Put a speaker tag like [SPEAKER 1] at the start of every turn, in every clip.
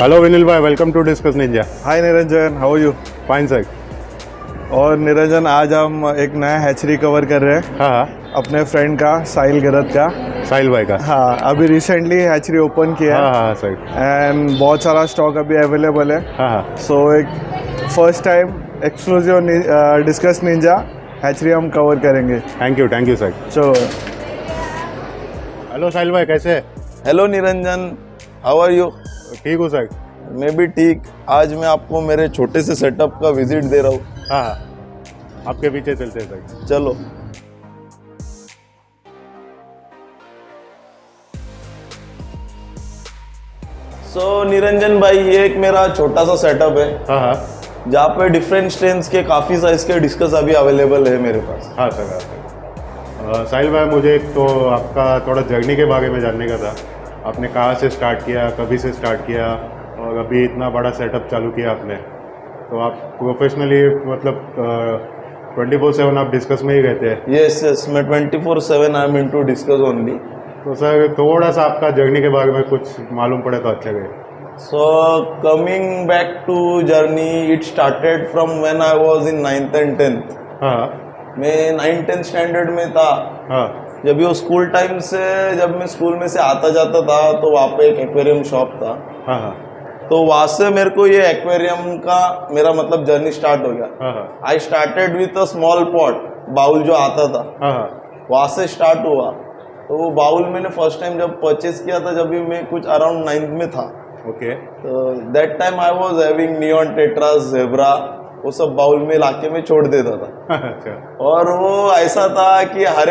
[SPEAKER 1] Hello Vinil भाई, welcome to Discus Ninja.
[SPEAKER 2] Hi Niranjan, how are you?
[SPEAKER 1] Fine sir.
[SPEAKER 2] और निरंजन, आज हम एक नया हैचरी कवर कर रहे हैं
[SPEAKER 1] हाँ,
[SPEAKER 2] अपने फ्रेंड का, साहिल गरत का।
[SPEAKER 1] साहिल भाई का।
[SPEAKER 2] हाँ, अभी रिसेंटली हैचरी ओपन किया है।
[SPEAKER 1] हाँ सर।
[SPEAKER 2] एंड बहुत सारा स्टॉक अभी अवेलेबल है।
[SPEAKER 1] हाँ
[SPEAKER 2] सो एक first time exclusive Discus Ninja hatchery हम कवर करेंगे।
[SPEAKER 1] Thank you sir.
[SPEAKER 2] चलो।
[SPEAKER 1] हेलो साहिल भाई, कैसे?
[SPEAKER 3] Hello Niranjan, how are you?
[SPEAKER 1] ठीक हूँ सर।
[SPEAKER 3] मैं भी ठीक। आज मैं आपको मेरे छोटे से सेटअप का विजिट दे रहा हूँ।
[SPEAKER 1] हाँ, आपके पीछे चलते हैं सर।
[SPEAKER 3] चलो। निरंजन भाई, ये एक मेरा छोटा सा सेटअप है
[SPEAKER 1] हाँ,
[SPEAKER 3] जहाँ पे डिफरेंट स्ट्रेंथ्स के काफ़ी साइज के डिस्कस अभी अवेलेबल है मेरे पास।
[SPEAKER 1] हाँ सर। साहिल भाई, मुझे एक तो आपका थोड़ा जर्नी के बारे में जानने का था। आपने कहाँ से स्टार्ट किया, कभी से स्टार्ट किया, और अभी इतना बड़ा सेटअप चालू किया आपने, तो आप प्रोफेशनली मतलब 24/7 आप डिस्कस में ही रहते हैं?
[SPEAKER 3] यस, मैं 24/7 I am into discuss only.
[SPEAKER 1] तो सर थोड़ा सा आपका जर्नी के बारे में कुछ मालूम पड़े तो अच्छा रहे।
[SPEAKER 3] Coming back to journey, it started from when I was in 9th and 10th।
[SPEAKER 1] हाँ
[SPEAKER 3] मैं 9th 10th स्टैंडर्ड में था।
[SPEAKER 1] हाँ।
[SPEAKER 3] जब ये स्कूल टाइम से, जब मैं स्कूल में से आता जाता था तो वहाँ पे एक एक्वेरियम शॉप था।
[SPEAKER 1] हाँ हाँ।
[SPEAKER 3] तो वहाँ से मेरे को ये एक्वेरियम का मेरा मतलब जर्नी स्टार्ट हो गया।
[SPEAKER 1] हाँ
[SPEAKER 3] I started with a small pot, bowl जो आता था,
[SPEAKER 1] हाँ।
[SPEAKER 3] वहाँ से स्टार्ट हुआ। तो वो बाउल मैंने फर्स्ट टाइम जब परचेज किया था, जब भी मैं कुछ अराउंड 9th में था।
[SPEAKER 1] ओके।
[SPEAKER 3] तो that time I was having neon, tetras, zebra, वो सब बाउल में लाके मैं छोड़ देता था।
[SPEAKER 1] अच्छा।
[SPEAKER 3] और वो ऐसा था कि हर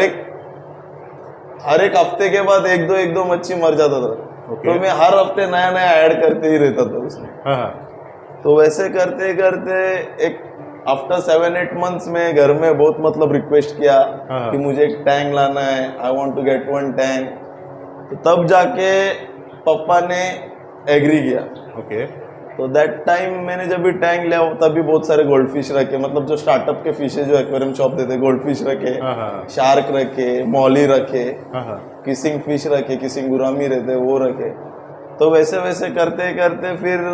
[SPEAKER 3] एक हफ्ते के बाद एक दो मच्छी मर जाता था। तो मैं हर हफ्ते नया नया ऐड करते ही रहता था उसमें।
[SPEAKER 1] हाँ।
[SPEAKER 3] तो वैसे करते करते एक आफ्टर 7-8 मंथ्स में घर में बहुत मतलब रिक्वेस्ट किया कि मुझे एक टैंक लाना है, I want to get one tank. तो तब जाके पापा ने एग्री किया।
[SPEAKER 1] ओके।
[SPEAKER 3] तो दैट टाइम मैंने जब भी टैंक लिया तभी बहुत सारे गोल्ड फिश रखे, मतलब जो स्टार्टअप के फिशेज जो एक्वेरियम शॉप देते, गोल्ड फिश रखे, शार्क रखे, मॉली रखे, किसिंग फिश रखे, किसिंग गुरामी रहते वो रखे। तो वैसे वैसे करते करते फिर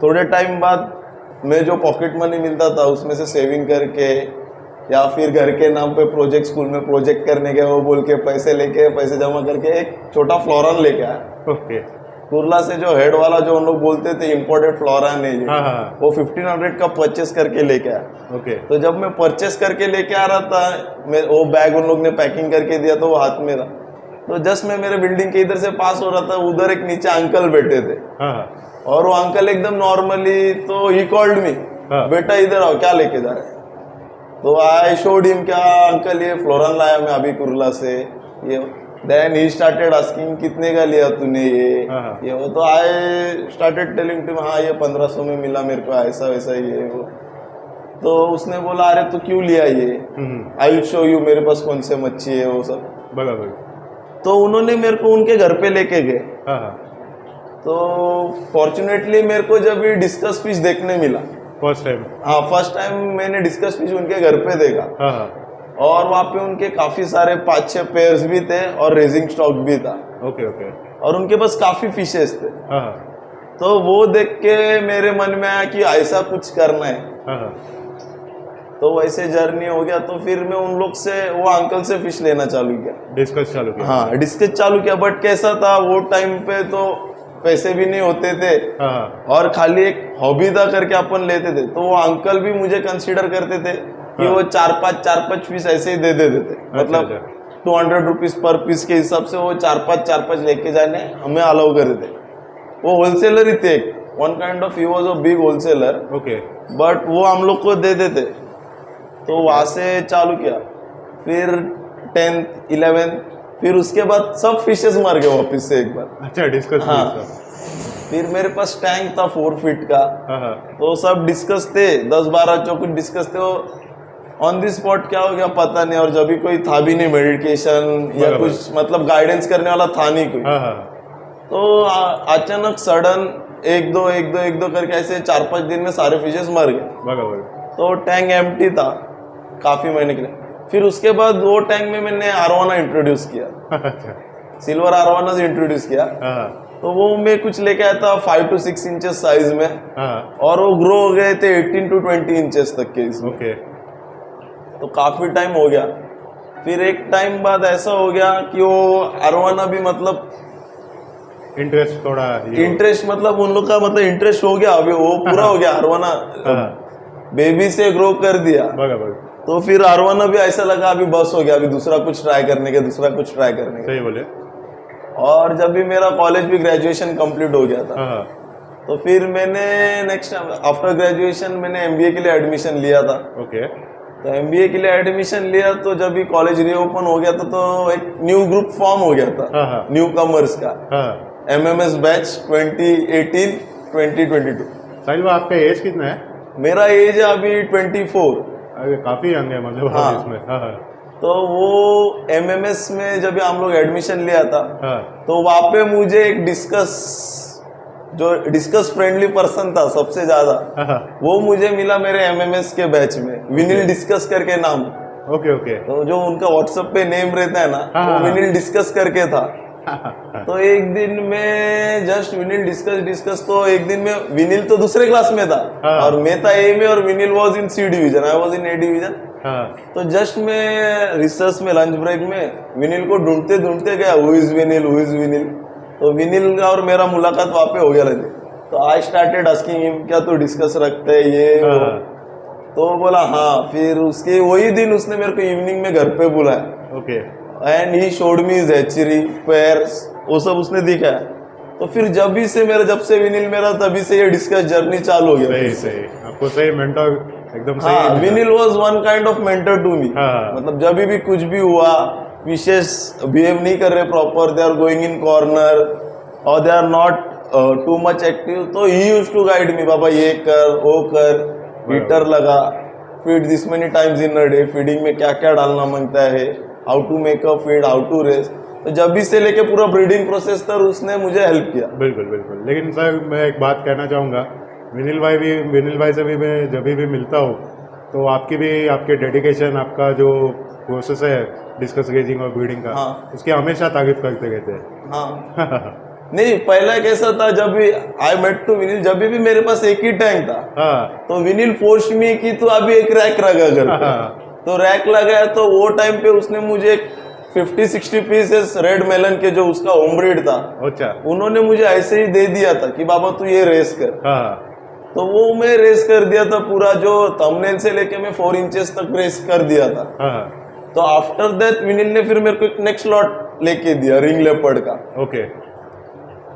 [SPEAKER 3] थोड़े टाइम बाद मैं जो पॉकेट मनी मिलता था उसमें से सेविंग करके, या फिर घर के नाम पे प्रोजेक्ट, स्कूल में प्रोजेक्ट करने के वो बोल के पैसे जमा करके एक छोटा फ्लोरन लेके आया।
[SPEAKER 1] ओके।
[SPEAKER 3] कुर्ला से जो हेड वाला जो उन लोग बोलते थे इम्पोर्टेड फ्लोरन है, वो 1500 का परचेस करके लेके आया।
[SPEAKER 1] ओके।
[SPEAKER 3] तो जब मैं परचेस करके लेके आ रहा था, मैं वो बैग उन लोग ने पैकिंग करके दिया तो वो हाथ में था। तो जस्ट मैं मेरे बिल्डिंग के इधर से पास हो रहा था, उधर एक नीचे अंकल बैठे थे। और वो अंकल एकदम नॉर्मली, तो ही कॉल्ड मी, बेटा इधर आओ, क्या लेके जा रहे? तो आई शोड हिम, क्या अंकल ये फ्लोरन लाया मैं अभी कुर्ला से, ये। देन ही स्टार्टेड आस्किंग कितने का लिया तूने ये वो। तो आई स्टार्टेड टेलिंग टू, हाँ ये 1500 में मिला मेरे को, ऐसा वैसा ये वो। तो उसने बोला अरे तू क्यों लिया ये, आई विल शो यू मेरे पास कौन से मच्छी है वो सब।
[SPEAKER 1] बराबर।
[SPEAKER 3] तो उन्होंने मेरे को उनके घर पे लेके गए। तो फॉर्चुनेटली मेरे को जब ये डिस्कस फिश देखने मिला
[SPEAKER 1] फर्स्ट टाइम।
[SPEAKER 3] हाँ, फर्स्ट टाइम मैंने डिस्कस फिश उनके घर पे देखा। और वहाँ पे उनके काफी सारे 5-6 पेयर्स भी थे और रेजिंग स्टॉक भी था।
[SPEAKER 1] Okay okay.
[SPEAKER 3] और उनके पास काफी फिशेस थे। तो वो देख के मेरे मन में आया कि ऐसा कुछ करना है। तो वैसे जर्नी हो गया। तो फिर मैं उन लोग से, वो अंकल से फिश लेना चालू किया,
[SPEAKER 1] डिस्कस चालू किया।
[SPEAKER 3] हाँ, डिस्कस चालू किया। बट कैसा था वो टाइम पे, तो पैसे भी नहीं होते थे और खाली एक हॉबी था करके अपन लेते थे। तो वो अंकल भी मुझे कंसीडर करते थे कि वो 4-5 फिश ऐसे ही दे देते थे। मतलब 200 रुपीज पर पीस के हिसाब से वो 4-5 लेके जाने हमें अलाउ कर देते। वो होलसेलर ही थे, one kind of, he was a big wholesaler.
[SPEAKER 1] Okay.
[SPEAKER 3] But वो हम लोग को दे देते। तो वहाँ से चालू किया। फिर 10th 11th, फिर उसके बाद सब फिशेस मर गए वापस से एक बार।
[SPEAKER 1] अच्छा, डिस्कस।
[SPEAKER 3] हाँ। फिर मेरे पास टैंक था 4 फीट का। तो सब डिस्कस थे, 10-12 जो कुछ डिस्कस थे। ऑन दी स्पॉट क्या हो गया पता नहीं। और जब भी कोई था भी नहीं मेडिटेशन या कुछ, मतलब गाइडेंस करने वाला था नहीं कोई। तो अचानक सडन एक दो करके ऐसे 4-5 दिन में सारे फिशेस मर गए। तो टैंक एम्प्टी था काफी महीने के लिए। फिर उसके बाद वो टैंक में मैंने आरवाना इंट्रोड्यूस किया, सिल्वर आरवाना इंट्रोड्यूस किया। तो वो मैं कुछ लेके आया था 5 to 6 इंचेस साइज में,
[SPEAKER 1] हाँ
[SPEAKER 3] और वो ग्रो हो गए थे 18 to 20 इंचेस तक के इसमें।
[SPEAKER 1] ओके
[SPEAKER 3] तो काफी टाइम हो गया। फिर एक टाइम बाद ऐसा हो गया कि वो अरवाना भी मतलब
[SPEAKER 1] इंटरेस्ट थोड़ा ये
[SPEAKER 3] इंटरेस्ट मतलब उन लोग का मतलब इंटरेस्ट हो गया, अभी वो पूरा हो गया अरवाना,
[SPEAKER 1] हाँ
[SPEAKER 3] बेबी से ग्रो कर दिया।
[SPEAKER 1] बघा बघा
[SPEAKER 3] तो फिर अरवाना भी ऐसा लगा अभी बस हो गया, अभी दूसरा कुछ ट्राई करने के, दूसरा कुछ ट्राई करने के।
[SPEAKER 1] सही बोले।
[SPEAKER 3] और जब भी मेरा कॉलेज भी ग्रेजुएशन कंप्लीट हो गया था,
[SPEAKER 1] हाँ
[SPEAKER 3] तो फिर मैंने नेक्स्ट आफ्टर ग्रेजुएशन मैंने एमबीए के लिए एडमिशन लिया था।
[SPEAKER 1] ओके
[SPEAKER 3] तो एमबीए के लिए एडमिशन लिया, तो जब भी कॉलेज रीओपन हो गया था तो एक न्यू ग्रुप फॉर्म हो गया था,
[SPEAKER 1] हाँ
[SPEAKER 3] न्यू कमर्स का,
[SPEAKER 1] हाँ
[SPEAKER 3] एमएमएस बैच 2018-2022।
[SPEAKER 1] साहिल भाई आपका एज कितना है?
[SPEAKER 3] मेरा एज है अभी 24।
[SPEAKER 1] अरे काफी यंग है मतलब
[SPEAKER 3] हाँ।
[SPEAKER 1] आप इसमें। हाँ
[SPEAKER 3] तो वो एमएमएस में जब भी हम लोग एडमिशन लिया था,
[SPEAKER 1] हाँ
[SPEAKER 3] तो वहाँ पे मुझे एक डिस्कस फ्रेंडली पर्सन था सबसे ज्यादा,
[SPEAKER 1] हाँ
[SPEAKER 3] वो मुझे मिला मेरे एमएमएस के बैच में, विनिल डिस्कस करके नाम।
[SPEAKER 1] ओके ओके
[SPEAKER 3] तो जो उनका व्हाट्सएप पे नेम रहता है ना,
[SPEAKER 1] हाँ,
[SPEAKER 3] वो
[SPEAKER 1] हाँ।
[SPEAKER 3] विनिल डिस्कस करके था।
[SPEAKER 1] हाँ
[SPEAKER 3] तो एक दिन में जस्ट विनिल डिस्कस तो एक दिन में विनिल तो दूसरे क्लास में था,
[SPEAKER 1] हाँ।
[SPEAKER 3] और मैं था ए में, और Vinil was in C division, I was in A division.
[SPEAKER 1] हाँ
[SPEAKER 3] तो जस्ट मैं रिसर्च में लंच ब्रेक में विनिल को ढूंढते ढूंढते गया, हु इज विनिल। तो विनिल का और मेरा मुलाकात वहाँ पे हो गया रहती। तो आई स्टार्टेड आस्किंग हिम, क्या तू डिस्कस रखते है ये वो?
[SPEAKER 1] हाँ
[SPEAKER 3] तो वो बोला हाँ। फिर उसके वही दिन उसने मेरे को इवनिंग में घर पे बुलाया,
[SPEAKER 1] okay
[SPEAKER 3] and he showed me his hatchery pairs, वो सब उसने दिखाया। तो फिर जब से विनिल मेरा, तभी से ये डिस्कस जर्नी चालू हो गया।
[SPEAKER 1] सही
[SPEAKER 3] फिर से।
[SPEAKER 1] सही आपको सही मेंटर एकदम सही
[SPEAKER 3] हाँ,
[SPEAKER 1] मिला।
[SPEAKER 3] Vinil was one kind of mentor to me.
[SPEAKER 1] हाँ।
[SPEAKER 3] मतलब जब भी कुछ भी हुआ, विशेष बिहेव नहीं कर रहे proper, they are going in corner और they are not too much active, तो he use to guide me, बाबा ये कर वो कर, हीटर लगा, feed this many times in a day, feeding में क्या क्या डालना मांगता है, how to make a feed, how to raise. तो जब भी से लेके पूरा ब्रीडिंग प्रोसेस तक उसने मुझे हेल्प किया।
[SPEAKER 1] बिल्कुल बिल्कुल। लेकिन सर मैं एक बात कहना चाहूँगा, विनिल भाई से भी मैं जब भी मिलता हूँ तो आपके डेडिकेशन, आपका जो प्रोसेस है डिस्कस रेजिंग और ब्रीडिंग का,
[SPEAKER 3] हाँ।
[SPEAKER 1] उसकी हमेशा तारीफ करते रहते हैं।
[SPEAKER 3] हाँ नहीं, पहला कैसा था, जब भी आई मेट टू विनिल, जब भी मेरे पास एक ही टैंक था,
[SPEAKER 1] हाँ
[SPEAKER 3] तो विनिल फोर्स मी कि तू अभी एक रैक लगा कर।
[SPEAKER 1] हाँ
[SPEAKER 3] तो रैक लगाया, तो वो टाइम पे उसने मुझे 50-60 पीसेस रेड मेलन के, जो उसका होम ब्रीड था,
[SPEAKER 1] अच्छा
[SPEAKER 3] उन्होंने मुझे ऐसे ही दे दिया था कि बाबा तू ये रेस कर।
[SPEAKER 1] हाँ
[SPEAKER 3] तो वो मैं रेस कर दिया था पूरा, जो थंबनेल से लेके मैं 4 इंचेस तक रेस कर दिया था।
[SPEAKER 1] हाँ
[SPEAKER 3] तो आफ्टर दैट विनिल ने फिर मेरे को एक नेक्स्ट लॉट लेके दिया रिंग लेपर्ड का।
[SPEAKER 1] ओके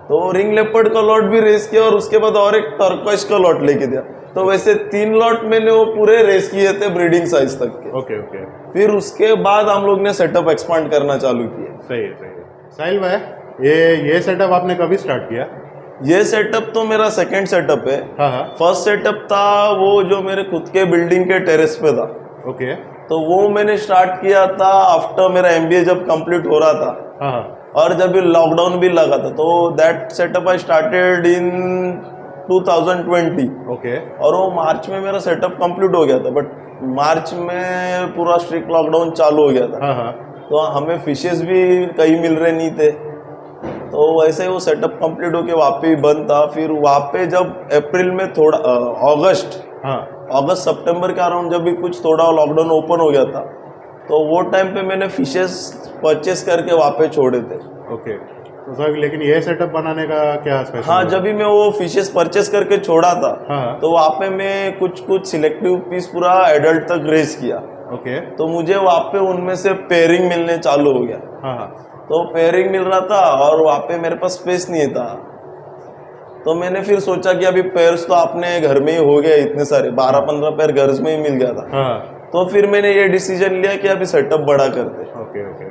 [SPEAKER 3] तो रिंग लेपर्ड का लॉट भी रेस किया, और उसके बाद और एक टर्कोइस का लॉट लेके दिया। तो वैसे 3 लॉट मैंने वो पूरे रेस किए थे ब्रीडिंग साइज तक के।
[SPEAKER 1] ओके ओके
[SPEAKER 3] फिर उसके बाद हम लोग ने सेटअप एक्सपांड करना चालू किया।
[SPEAKER 1] सही है। साहिल भाई ये सेटअप आपने कभी स्टार्ट किया?
[SPEAKER 3] ये सेटअप तो मेरा सेकंड सेटअप है।
[SPEAKER 1] हाँ हाँ
[SPEAKER 3] फर्स्ट सेटअप था वो जो मेरे खुद के बिल्डिंग के टेरेस पे था।
[SPEAKER 1] ओके
[SPEAKER 3] तो वो मैंने स्टार्ट किया था आफ्टर मेरा एमबीए जब कंप्लीट हो रहा था,
[SPEAKER 1] हाँ हाँ
[SPEAKER 3] और जब लॉकडाउन भी लगा था। तो that setup I started in 2020।
[SPEAKER 1] Okay
[SPEAKER 3] और वो मार्च में मेरा सेटअप कंप्लीट हो गया था, बट मार्च में पूरा स्ट्रिक्ट लॉकडाउन चालू हो गया था।
[SPEAKER 1] हाँ हाँ
[SPEAKER 3] तो हमें फिशेस भी कहीं मिल रहे नहीं थे, तो वैसे ही वो सेटअप कंप्लीट होके वहाँ पे बंद था। फिर वहाँ पे जब अप्रैल में थोड़ा अगस्त सितंबर के अराउंड जब भी कुछ थोड़ा लॉकडाउन ओपन हो गया था, तो वो टाइम पे मैंने फिशेस परचेस करके वहाँ पे छोड़े थे।
[SPEAKER 1] ओके। तो सर लेकिन ये सेटअप बनाने का क्या स्पेशल?
[SPEAKER 3] हाँ, जब भी मैं वो फिशेस परचेस करके छोड़ा था,
[SPEAKER 1] हाँ
[SPEAKER 3] तो वहाँ पे मैं कुछ सिलेक्टिव पीस पूरा एडल्ट तक रेस किया।
[SPEAKER 1] ओके
[SPEAKER 3] तो मुझे वहाँ पे उनमें से पेयरिंग मिलने चालू हो गया।
[SPEAKER 1] हाँ हाँ
[SPEAKER 3] तो पेयरिंग मिल रहा था, और वहाँ पे मेरे पास स्पेस नहीं था। तो मैंने फिर सोचा कि अभी पेयर्स तो अपने घर में ही हो गए, इतने सारे 12-15 पेयर घर में ही मिल गया था।
[SPEAKER 1] हाँ
[SPEAKER 3] तो फिर मैंने ये डिसीजन लिया कि अभी सेटअप बड़ा करते।
[SPEAKER 1] Okay okay.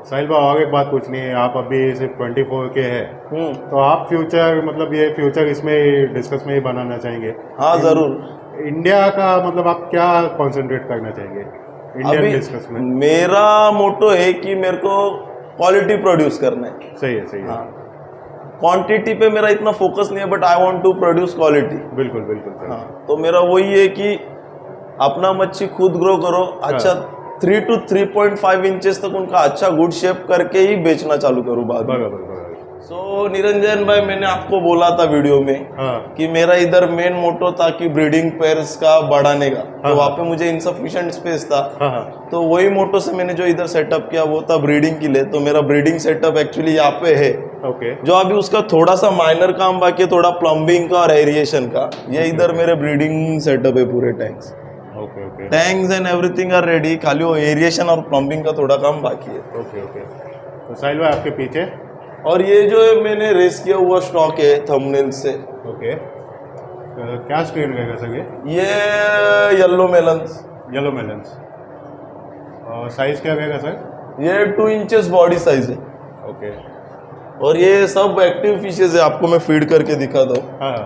[SPEAKER 1] साहिल भाई और एक बात पूछनी है, आप अभी सिर्फ 24 के हैं, तो आप फ्यूचर मतलब ये फ्यूचर इसमें डिस्कस में ही बनाना चाहेंगे?
[SPEAKER 3] हाँ जरूर।
[SPEAKER 1] इंडिया का मतलब आप क्या कंसंट्रेट करना चाहेंगे इंडियन
[SPEAKER 3] अभी
[SPEAKER 1] डिस्कस में?
[SPEAKER 3] मेरा मोटो है कि मेरे को क्वालिटी प्रोड्यूस करना है।
[SPEAKER 1] सही है
[SPEAKER 3] हाँ, क्वांटिटी पे मेरा इतना फोकस नहीं है, but I want to produce quality.
[SPEAKER 1] बिल्कुल बिल्कुल सर।
[SPEAKER 3] हाँ, तो मेरा वही है कि अपना मच्छी खुद ग्रो करो, अच्छा 3 to 3.5 इंचेस तक उनका अच्छा गुड शेप करके ही बेचना चालू करूँ बाद में।
[SPEAKER 1] बराबर बराबर।
[SPEAKER 3] सो निरंजन भाई, मैंने आपको बोला था वीडियो में
[SPEAKER 1] हाँ
[SPEAKER 3] कि मेरा इधर मेन मोटो था कि ब्रीडिंग पेयर्स का बढ़ाने का, तो वहाँ पे मुझे इनसफिशिएंट स्पेस था।
[SPEAKER 1] हाँ हाँ
[SPEAKER 3] तो वही मोटो से मैंने जो इधर सेटअप किया वो था ब्रीडिंग के लिए। तो मेरा ब्रीडिंग सेटअप एक्चुअली यहाँ पे है,
[SPEAKER 1] ओके
[SPEAKER 3] जो अभी उसका थोड़ा सा माइनर काम बाकी है, थोड़ा प्लम्बिंग का और एरिएशन का। ये इधर मेरे ब्रीडिंग सेटअप है पूरे tanks.
[SPEAKER 1] Okay okay
[SPEAKER 3] tanks and everything are ready, खाली वो एरिएशन और प्लम्बिंग का थोड़ा काम बाकी है।
[SPEAKER 1] Okay okay. तो साहिल भाई आपके पीछे,
[SPEAKER 3] और ये जो है मैंने रेस किया हुआ स्टॉक है थंबनेल से।
[SPEAKER 1] ओके क्या स्ट्रेन रहेगा सर
[SPEAKER 3] ये येलो मेलन्स,
[SPEAKER 1] येलो मेलन्स, और साइज क्या रहेगा सर?
[SPEAKER 3] ये 2 इंचेस बॉडी साइज है।
[SPEAKER 1] ओके
[SPEAKER 3] और ये सब एक्टिव फिशेज है, आपको मैं फीड करके दिखा दूँ।
[SPEAKER 1] हाँ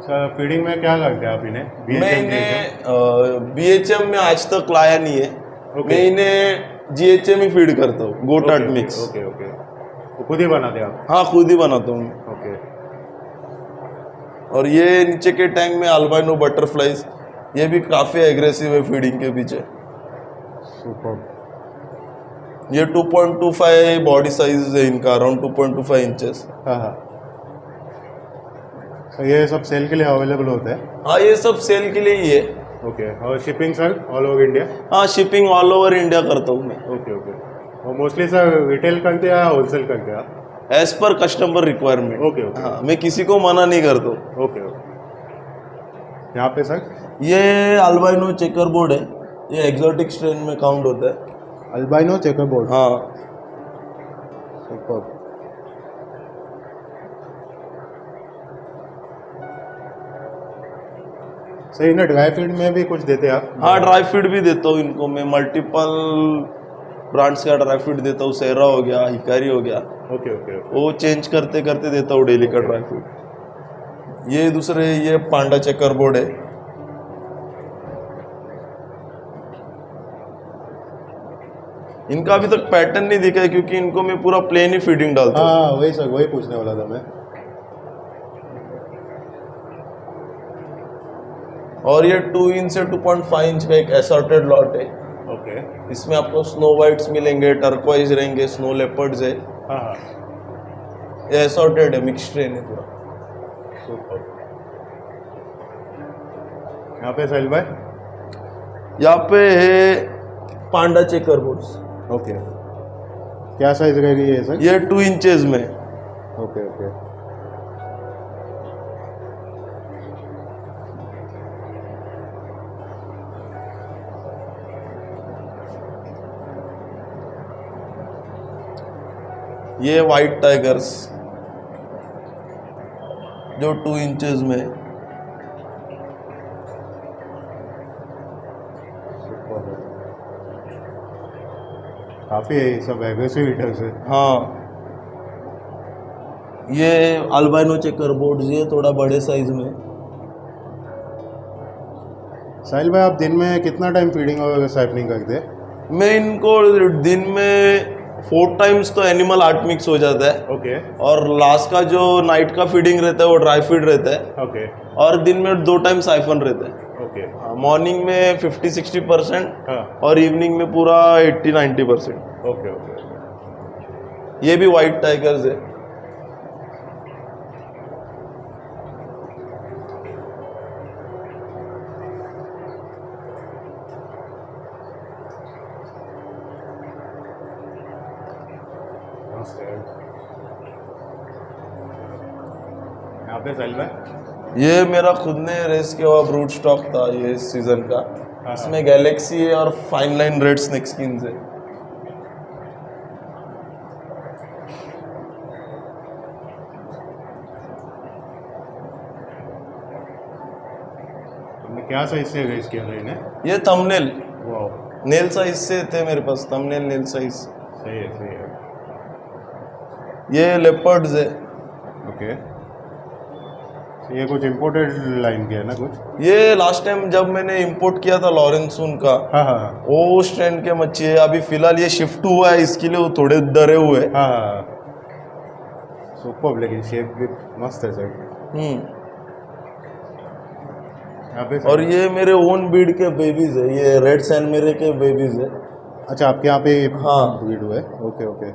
[SPEAKER 1] सर, फीडिंग में क्या करते हैं आप इन्हें?
[SPEAKER 3] मैं
[SPEAKER 1] BHM
[SPEAKER 3] इन्हें BHM में आज तक लाया नहीं है।
[SPEAKER 1] Okay.
[SPEAKER 3] मैं इन्हें GHM ही फीड करता हूँ, गोटाट मिक्स।
[SPEAKER 1] ओके ओके, तो खुद ही बनाते हैं आप?
[SPEAKER 3] हाँ, खुद ही बनाता हूँ मैं।
[SPEAKER 1] ओके
[SPEAKER 3] और ये नीचे के टैंक में अल्बाइनो बटरफ्लाइज, ये भी काफ़ी एग्रेसिव है फीडिंग के पीछे।
[SPEAKER 1] सुपर।
[SPEAKER 3] ये 2.25 बॉडी साइज है इनका, अराउंड 2.25 इंचेस।
[SPEAKER 1] हाँ हाँ, तो ये सब सेल के लिए अवेलेबल होते हैं?
[SPEAKER 3] हाँ, ये सब सेल के लिए ही है।
[SPEAKER 1] ओके, और shipping sir all over India?
[SPEAKER 3] हाँ, शिपिंग ऑल ओवर इंडिया करता हूँ मैं।
[SPEAKER 1] ओके ओके, और मोस्टली सर रिटेल करते हैं या होलसेल करते हैं आप?
[SPEAKER 3] As per customer requirement.
[SPEAKER 1] Okay okay.
[SPEAKER 3] हाँ, मैं किसी को मना नहीं करता हूँ।
[SPEAKER 1] Okay okay. यहाँ पे सर?
[SPEAKER 3] ये अल्बाइनो चेकर बोर्ड है, ये एक्सोटिक स्ट्रेन में काउंट होता है।
[SPEAKER 1] Albino checker board?
[SPEAKER 3] हाँ।
[SPEAKER 1] सुपर। सही ना, ड्राई फीड में भी कुछ देते हैं आप?
[SPEAKER 3] हाँ, ड्राई फीड भी देता हूँ इनको मैं, मल्टीपल ब्रांड्स का ड्राई फीड देता हूँ। सेरा हो गया, हिकारी हो गया,
[SPEAKER 1] ओके ओके ओके।
[SPEAKER 3] वो चेंज करते करते देता हूँ डेली का ड्राई फीड। ये दूसरे, ये पांडा चेकर बोर्ड है। इनका अभी तक पैटर्न नहीं दिखा है क्योंकि इनको मैं पूरा प्लेन ही फीडिंग डालता हूँ।
[SPEAKER 1] हाँ वही सर, वही पूछने वाला था मैं।
[SPEAKER 3] और ये 2 इंच से 2.5 इंच का एक असॉर्टेड लॉट है।
[SPEAKER 1] ओके।
[SPEAKER 3] इसमें आपको स्नो वाइट्स मिलेंगे, टर्कोइज रहेंगे, स्नो लेपर्ड्स है।
[SPEAKER 1] हाँ हाँ,
[SPEAKER 3] ये असॉर्टेड है, मिक्स ट्रेन है पूरा।
[SPEAKER 1] सुपर। यहाँ पे साहिल भाई?
[SPEAKER 3] यहाँ पे है पांडा चेकर बोर्ड्स।
[SPEAKER 1] ओके, क्या साइज रहेगी ये सर?
[SPEAKER 3] ये 2 इंचेस में।
[SPEAKER 1] Okay okay.
[SPEAKER 3] ये वाइट टाइगर्स जो 2 इंचेस में।
[SPEAKER 1] काफ़ी है, सब एग्रेसिव ईटर्स है।
[SPEAKER 3] हाँ, ये अल्बाइनो चेकर बोर्ड्स, ये थोड़ा बड़े साइज में।
[SPEAKER 1] साहिल भाई, आप दिन में कितना टाइम फीडिंग और साइपनिंग करते हैं?
[SPEAKER 3] मैं इनको दिन में 4 टाइम्स तो एनिमल आर्ट मिक्स हो जाता है।
[SPEAKER 1] ओके
[SPEAKER 3] और लास्ट का जो नाइट का फीडिंग रहता है वो ड्राई फीड रहता है।
[SPEAKER 1] ओके
[SPEAKER 3] और दिन में 2 टाइम साइफन रहता है।
[SPEAKER 1] ओके।
[SPEAKER 3] मॉर्निंग में 50-60%
[SPEAKER 1] हाँ
[SPEAKER 3] और इवनिंग में पूरा 80-90%।
[SPEAKER 1] Okay okay.
[SPEAKER 3] ये भी वाइट टाइगर्स है।
[SPEAKER 1] यहाँ पे साहिल भाई?
[SPEAKER 3] ये मेरा खुद ने रेस किया हुआ ब्रूट स्टॉक था ये इस सीजन का। इसमें गैलेक्सी है और fine line red snake skins है।
[SPEAKER 1] तुमने क्या साइज से रेस किया था इन्हें?
[SPEAKER 3] ये थंबनेल
[SPEAKER 1] वाह,
[SPEAKER 3] नेल साइज से थे मेरे पास, थंबनेल नेल साइज।
[SPEAKER 1] सही है सही है।
[SPEAKER 3] ये लेपर्ड्स है।
[SPEAKER 1] ओके, ये कुछ इम्पोर्टेड लाइन के है ना कुछ?
[SPEAKER 3] ये लास्ट टाइम जब मैंने इंपोर्ट किया था लॉरेंसून का,
[SPEAKER 1] हाँ हाँ हाँ
[SPEAKER 3] वो स्ट्रेंड के मच्छी है। अभी फिलहाल ये शिफ्ट हुआ है, इसके लिए वो थोड़े डरे हुए हैं।
[SPEAKER 1] हाँ हाँ। सुपर, लेकिन शेप भी मस्त है सर। यहाँ पे
[SPEAKER 3] और ये मेरे ओन ब्रीड के बेबीज है, ये रेड सैन मेरे के बेबीज है।
[SPEAKER 1] अच्छा, आपके यहाँ पे
[SPEAKER 3] हाँ।
[SPEAKER 1] ब्रीड हुए? Okay okay.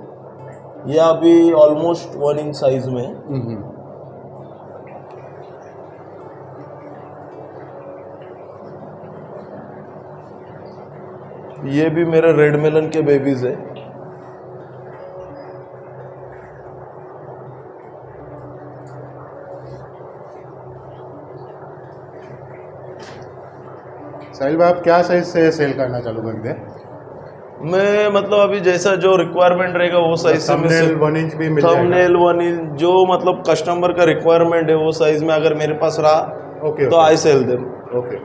[SPEAKER 3] ये अभी ऑलमोस्ट 1 इंच साइज में है। ये भी मेरे रेड मेलन के बेबीज है।
[SPEAKER 1] साहिल भाई, आप क्या साइज से सेल करना चालू कर दे?
[SPEAKER 3] मैं मतलब अभी जैसा जो रिक्वायरमेंट रहेगा वो साइज से
[SPEAKER 1] थंबनेल 1 इंच भी मिल जाएगा?
[SPEAKER 3] थंबनेल 1 इंच जो मतलब कस्टमर का रिक्वायरमेंट है वो साइज में अगर मेरे पास रहा
[SPEAKER 1] ओके
[SPEAKER 3] तो आई सेल देम।
[SPEAKER 1] ओके।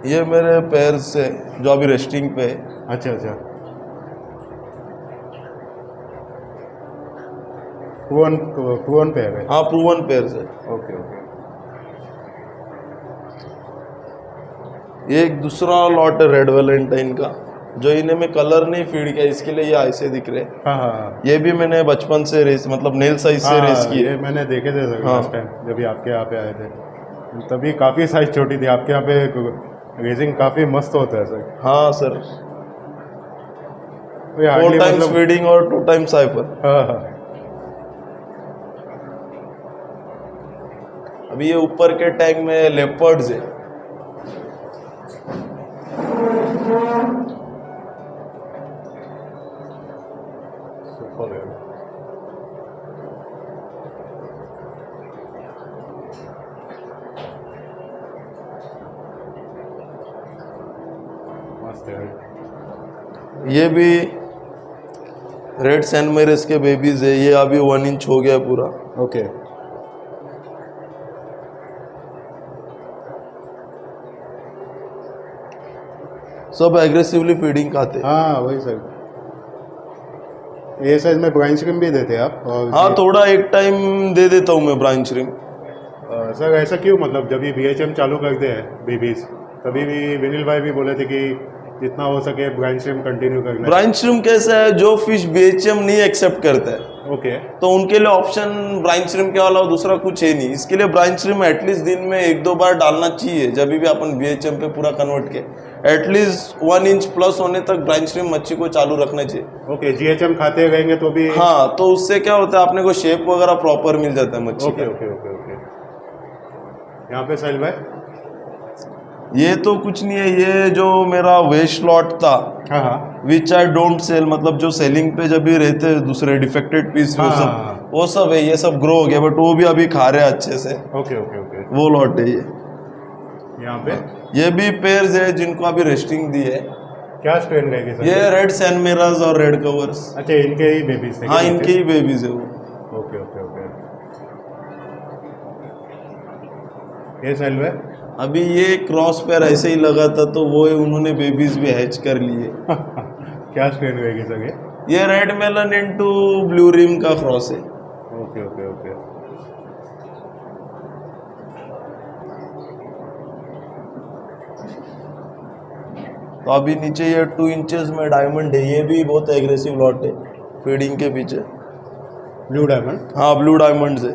[SPEAKER 3] ये मेरे पैर से जो अभी रेस्टिंग पे है।
[SPEAKER 1] अच्छा अच्छा। प्रूवन पे है?
[SPEAKER 3] हाँ, प्रूवन पेयर से।
[SPEAKER 1] Okay okay.
[SPEAKER 3] ये एक दूसरा लॉट है रेड वैलेंटाइन का, जो इन्हें में कलर नहीं फीड किया, इसके लिए ये ऐसे दिख रहे।
[SPEAKER 1] हाँ हाँ।
[SPEAKER 3] ये भी मैंने बचपन से रेस मतलब नेल साइज से रेस की है।
[SPEAKER 1] ये मैंने देखे थे
[SPEAKER 3] हाँ।
[SPEAKER 1] लास्ट टाइम जब भी आपके यहाँ पे आए थे, तभी काफ़ी साइज छोटी थी। आपके यहाँ पे रेसिंग काफ़ी मस्त होता है सर।
[SPEAKER 3] हाँ सर,
[SPEAKER 1] ये
[SPEAKER 3] 4
[SPEAKER 1] hardly
[SPEAKER 3] टाइम्स
[SPEAKER 1] मतलब-
[SPEAKER 3] फीडिंग और 2 टाइम्स साइफर।
[SPEAKER 1] हाँ हाँ।
[SPEAKER 3] अभी ये ऊपर के टैग में लेपर्ड्स है।
[SPEAKER 1] सुपर है। मस्त है।
[SPEAKER 3] ये भी रेड सैन मेरिस के बेबीज है। ये अभी 1 इंच हो गया पूरा।
[SPEAKER 1] ओके।
[SPEAKER 3] सब एग्रेसिवली फीडिंग खाते हैं।
[SPEAKER 1] हाँ वही सर। ये साइज में ब्राइन श्रिम्प भी देते हैं आप? और
[SPEAKER 3] हाँ, थोड़ा एक टाइम दे देता हूँ मैं ब्राइन श्रिम्प।
[SPEAKER 1] सर ऐसा क्यों? मतलब जब भी BHM चालू करते हैं बेबीज, तभी भी विनील भाई भी बोले थे कि जितना हो सके ब्राइन श्रिम्प कंटिन्यू करना।
[SPEAKER 3] ब्राइन श्रिम्प कैसा है, जो फिश BHM नहीं एक्सेप्ट करता है
[SPEAKER 1] ओके।
[SPEAKER 3] तो उनके लिए ऑप्शन ब्राइन श्रिम्प के अलावा दूसरा कुछ है नहीं। इसके लिए ब्राइन श्रिम्प एटलीस्ट दिन में 1-2 बार डालना चाहिए। जब भी अपन BHM पे पूरा कन्वर्ट के एटलीस्ट 1 इंच प्लस होने तक ब्राइन श्रिम्प मच्छी को चालू रखना चाहिए।
[SPEAKER 1] ओके। GHM खाते रहेंगे तो भी?
[SPEAKER 3] हाँ, तो उससे क्या होता है, अपने को शेप वगैरह प्रॉपर मिल जाता है मच्छी
[SPEAKER 1] ओके
[SPEAKER 3] का।
[SPEAKER 1] Okay okay okay. यहाँ पे साहिल भाई?
[SPEAKER 3] ये तो कुछ नहीं है, ये जो मेरा वेस्ट लॉट था
[SPEAKER 1] हाँ हाँ।
[SPEAKER 3] विच आई डोंट सेल, मतलब जो सेलिंग पे जब भी रहते हैं दूसरे डिफेक्टेड पीस
[SPEAKER 1] हाँ।
[SPEAKER 3] वो सब है। ये सब ग्रो हो गया बट वो भी अभी खा रहे हैं अच्छे से।
[SPEAKER 1] Okay okay okay.
[SPEAKER 3] वो लॉट है ये।
[SPEAKER 1] यहाँ पे
[SPEAKER 3] ये भी पेयर्स है जिनको अभी रेस्टिंग दी है।
[SPEAKER 1] क्या स्ट्रेन रहेगी सर?
[SPEAKER 3] ये रेड सैन मेराज और रेड कवर्स।
[SPEAKER 1] अच्छा, इनके ही बेबीज थे?
[SPEAKER 3] हाँ, इनके ही बेबीज है वो।
[SPEAKER 1] Okay okay okay. ये साहिल भाई?
[SPEAKER 3] अभी ये क्रॉस पेयर ऐसे ही लगा था तो वो उन्होंने बेबीज भी हैच कर लिए।
[SPEAKER 1] क्या स्ट्रेन रहेगी सर ये?
[SPEAKER 3] ये red melon into blue rim का क्रॉस है।
[SPEAKER 1] Okay okay okay.
[SPEAKER 3] तो अभी नीचे ये 2 इंचेस में डायमंड है। ये भी बहुत एग्रेसिव लॉट है फीडिंग के पीछे।
[SPEAKER 1] Blue diamond?
[SPEAKER 3] हाँ, ब्लू डायमंड है।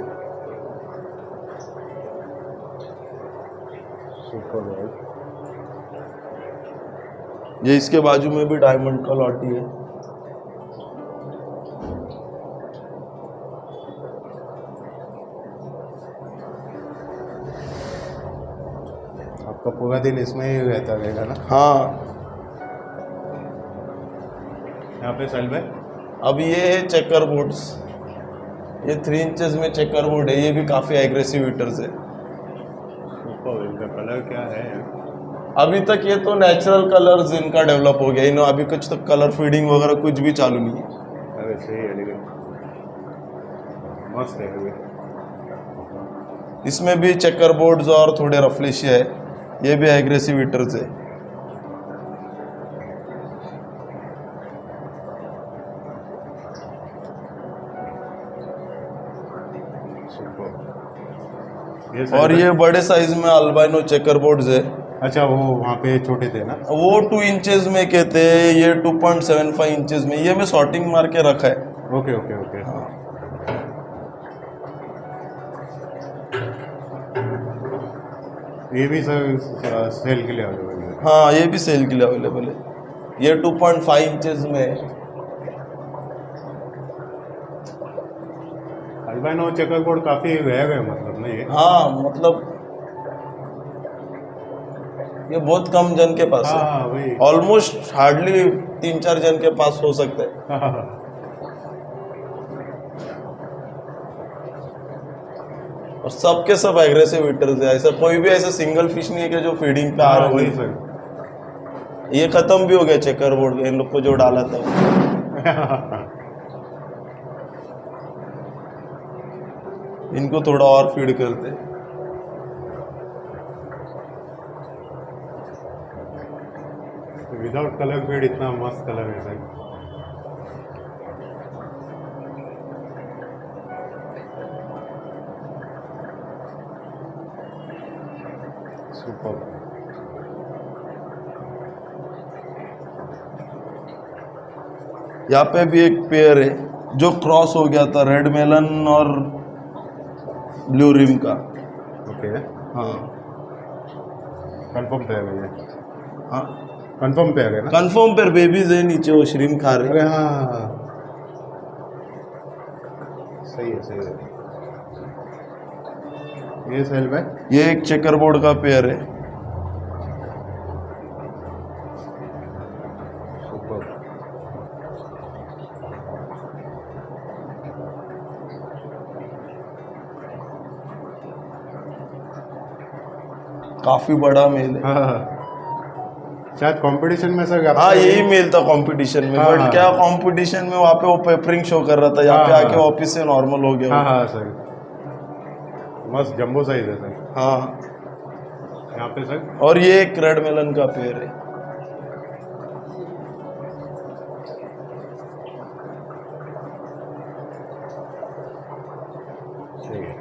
[SPEAKER 1] सुपर है।
[SPEAKER 3] ये इसके बाजू में भी डायमंड का लॉट ही है।
[SPEAKER 1] आपका पूरा दिन इसमें ही रहता रहेगा ना?
[SPEAKER 3] हाँ।
[SPEAKER 1] यहाँ पे साहिल भाई?
[SPEAKER 3] अब ये है चेकर बोर्ड्स। ये 3 इंचेस में चेकर बोर्ड है। ये भी काफ़ी एग्रेसिव हीटर्स है।
[SPEAKER 1] सुपर। इनका कलर क्या है?
[SPEAKER 3] अभी तक ये तो नेचुरल कलर्स इनका डेवलप हो गया। इन्होंने अभी कुछ तक कलर फीडिंग वगैरह कुछ भी चालू नहीं है।
[SPEAKER 1] अरे सही है, लेकिन मस्त है अभी।
[SPEAKER 3] इसमें भी चेकर बोर्ड्स और थोड़े रफलेशिया है। ये भी एग्रेसिव हीटर्स है।
[SPEAKER 1] सुपर।
[SPEAKER 3] और ये बड़े साइज में अल्बाइनो चेकर बोर्ड्स है।
[SPEAKER 1] अच्छा, वो वहाँ पे छोटे थे ना?
[SPEAKER 3] वो 2 इंचेस में कहते हैं, ये 2.75 इंचेस में। ये मैं सॉर्टिंग मार के रखा है।
[SPEAKER 1] Okay okay okay. ये भी सर सेल के लिए अवेलेबल है।
[SPEAKER 3] हाँ ये भी सेल के लिए अवेलेबल है। ये 2.5 इंचेस में है।
[SPEAKER 1] अल्बाइनो चेकर बोर्ड काफ़ी रेयर है मतलब ना ये।
[SPEAKER 3] हाँ मतलब ये बहुत कम जन के पास
[SPEAKER 1] हाँ
[SPEAKER 3] है।
[SPEAKER 1] हाँ वही।
[SPEAKER 3] ऑलमोस्ट हार्डली 3-4 जन के पास हो सकता है।
[SPEAKER 1] हाँ, हाँ, हाँ।
[SPEAKER 3] और सबके सब एग्रेसिव ईटर्स है। ऐसा कोई भी ऐसा सिंगल फिश नहीं है कि जो फीडिंग पे आ रहा
[SPEAKER 1] वही
[SPEAKER 3] है।
[SPEAKER 1] सर।
[SPEAKER 3] ये खत्म भी हो गया चेकर बोर्ड, इन लोग को जो डाला था। इनको थोड़ा और फीड करते।
[SPEAKER 1] विदाउट कलर फीड इतना मस्त कलर है सर। सुपर।
[SPEAKER 3] यहाँ पे भी एक पेयर है जो क्रॉस हो गया था रेड मेलन और ब्लू रिम का।
[SPEAKER 1] ओके।
[SPEAKER 3] हाँ
[SPEAKER 1] कंफर्म पे आ गए।
[SPEAKER 3] हाँ
[SPEAKER 1] कंफर्म पे आ गए ना।
[SPEAKER 3] कंफर्म पर बेबीज है नीचे, वो श्रिम खा रहे।
[SPEAKER 1] अरे हाँ हाँ, हाँ। सही है सही है। ये सेल में
[SPEAKER 3] ये एक चेकर बोर्ड का पेयर है।
[SPEAKER 1] सुपर।
[SPEAKER 3] काफी बड़ा मेल है।
[SPEAKER 1] हाँ हाँ। शायद कंपटीशन में सर
[SPEAKER 3] हाँ यही मेल था कंपटीशन में।
[SPEAKER 1] हाँ,
[SPEAKER 3] बट
[SPEAKER 1] हाँ।
[SPEAKER 3] क्या कंपटीशन में वहाँ पे वो पेपरिंग शो कर रहा था, यहाँ
[SPEAKER 1] हाँ,
[SPEAKER 3] पे आके
[SPEAKER 1] हाँ।
[SPEAKER 3] वापिस से नॉर्मल हो गया
[SPEAKER 1] हाँ
[SPEAKER 3] वो।
[SPEAKER 1] हाँ सर। मस्त जंबो साइज है सर।
[SPEAKER 3] हाँ
[SPEAKER 1] यहाँ पे सर।
[SPEAKER 3] और ये एक रेड मेलन का पेयर है।
[SPEAKER 1] सही है।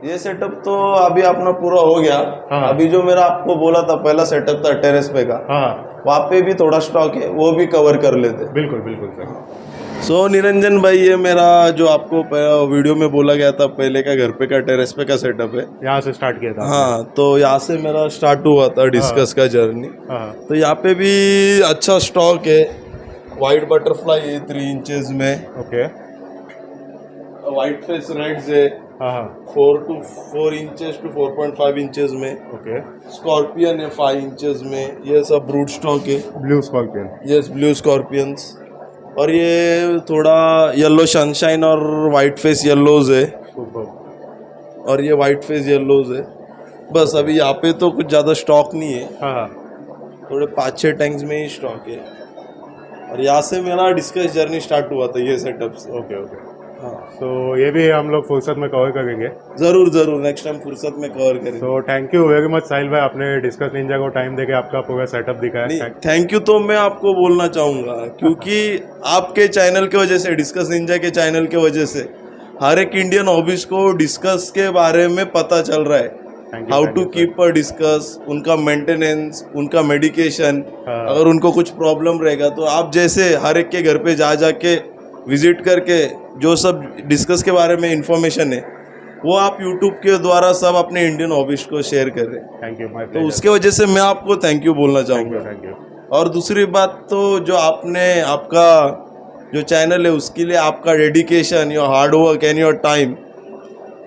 [SPEAKER 3] ये सेटअप तो अभी अपना पूरा हो गया।
[SPEAKER 1] हाँ।
[SPEAKER 3] अभी जो मेरा आपको बोला था पहला सेटअप था टेरेस पे का,
[SPEAKER 1] हाँ
[SPEAKER 3] वहाँ पे भी थोड़ा स्टॉक है, वो भी कवर कर लेते।
[SPEAKER 1] बिल्कुल बिल्कुल सर।
[SPEAKER 3] सो निरंजन भाई, ये मेरा जो आपको वीडियो में बोला गया था पहले का घर पे का टेरेस पे का सेटअप है।
[SPEAKER 1] यहाँ से स्टार्ट किया था।
[SPEAKER 3] हाँ तो यहाँ से मेरा स्टार्ट हुआ था डिस्कस का जर्नी।
[SPEAKER 1] हाँ
[SPEAKER 3] तो यहाँ पे भी अच्छा स्टॉक है। वाइट बटरफ्लाई 3 इंचेस में,
[SPEAKER 1] ओके।
[SPEAKER 3] वाइट फेस रेड्स है
[SPEAKER 1] हाँ हाँ
[SPEAKER 3] 4 इंचेस टू 4.5 इंचेस में,
[SPEAKER 1] ओके।
[SPEAKER 3] स्कॉर्पियन है 5 इंचेस में। ये सब ब्रूड स्टॉक है।
[SPEAKER 1] Blue scorpion.
[SPEAKER 3] Yes blue scorpions. और ये थोड़ा येलो सनशाइन और वाइट फेस येलोज है।
[SPEAKER 1] सुपर।
[SPEAKER 3] और ये वाइट फेस येलोज है। बस अभी यहाँ पे तो कुछ ज़्यादा स्टॉक नहीं है,
[SPEAKER 1] हाँ हाँ
[SPEAKER 3] थोड़े 5-6 टैंक्स में ही स्टॉक है। और यहाँ से मेरा डिस्कस जर्नी स्टार्ट हुआ था ये सेटअप से।
[SPEAKER 1] Okay okay.
[SPEAKER 3] हाँ
[SPEAKER 1] तो ये भी हम लोग फुर्सत में कवर करेंगे।
[SPEAKER 3] ज़रूर ज़रूर, नेक्स्ट टाइम फुर्सत में कवर करेंगे।
[SPEAKER 1] तो थैंक यू वेरी मच साहिल भाई, आपने डिस्कस निंजा को टाइम देके आपका पूरा सेटअप दिखाया।
[SPEAKER 3] नहीं थैंक यू तो मैं आपको बोलना चाहूँगा, क्योंकि आपके चैनल के वजह से, डिस्कस निंजा के चैनल के वजह से हर एक इंडियन हॉबीज को डिस्कस के बारे में पता चल रहा है। How to keep a discus, उनका मेंटेनेंस, उनका मेडिकेशन।
[SPEAKER 1] हाँ।
[SPEAKER 3] अगर उनको कुछ प्रॉब्लम रहेगा तो आप जैसे हर एक के घर पे जा जाके विजिट करके जो सब डिस्कस के बारे में इंफॉर्मेशन है वो आप यूट्यूब के द्वारा सब अपने इंडियन हॉबीज को शेयर कर रहे हैं।
[SPEAKER 1] थैंक यू माय
[SPEAKER 3] तो उसके वजह से मैं आपको थैंक यू बोलना चाहूँगा।
[SPEAKER 1] Thank you.
[SPEAKER 3] और दूसरी बात तो जो आपने आपका जो चैनल है उसके लिए आपका dedication, your hard work and your time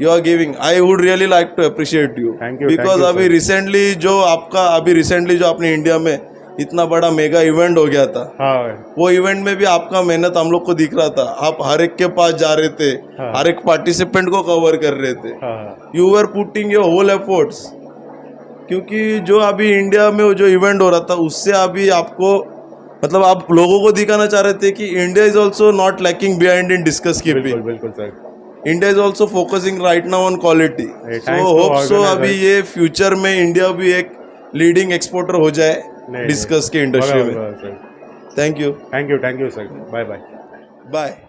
[SPEAKER 3] you are giving, I would really like to appreciate you.
[SPEAKER 1] Thank you,
[SPEAKER 3] because
[SPEAKER 1] thank you,
[SPEAKER 3] अभी
[SPEAKER 1] sir.
[SPEAKER 3] रिसेंटली जो अपने इंडिया में इतना बड़ा मेगा इवेंट हो गया था,
[SPEAKER 1] हाँ
[SPEAKER 3] वो इवेंट में भी आपका मेहनत हम लोग को दिख रहा था। आप हर एक के पास जा रहे थे,
[SPEAKER 1] हाँ।
[SPEAKER 3] हर एक पार्टिसिपेंट को कवर कर रहे थे।
[SPEAKER 1] हाँ
[SPEAKER 3] you are putting your whole efforts. क्योंकि जो अभी इंडिया में जो इवेंट हो रहा था उससे अभी आपको मतलब आप लोगों को दिखाना चाह रहे थे कि India is also not lacking behind in discuss
[SPEAKER 1] बिल्कुल
[SPEAKER 3] कीपिंग।
[SPEAKER 1] बिल्कुल sir.
[SPEAKER 3] India is also focusing right now on quality.
[SPEAKER 1] Hey,
[SPEAKER 3] so
[SPEAKER 1] thanks to
[SPEAKER 3] hope so
[SPEAKER 1] organizer.
[SPEAKER 3] अभी ये फ्यूचर में इंडिया भी एक लीडिंग एक्सपोर्टर हो जाए
[SPEAKER 1] नहीं,
[SPEAKER 3] डिस्कस के
[SPEAKER 1] नहीं।
[SPEAKER 3] इंडस्ट्री
[SPEAKER 1] बराबर,
[SPEAKER 3] में।
[SPEAKER 1] Sir.
[SPEAKER 3] Thank you
[SPEAKER 1] thank you sir. Bye bye.
[SPEAKER 3] Bye.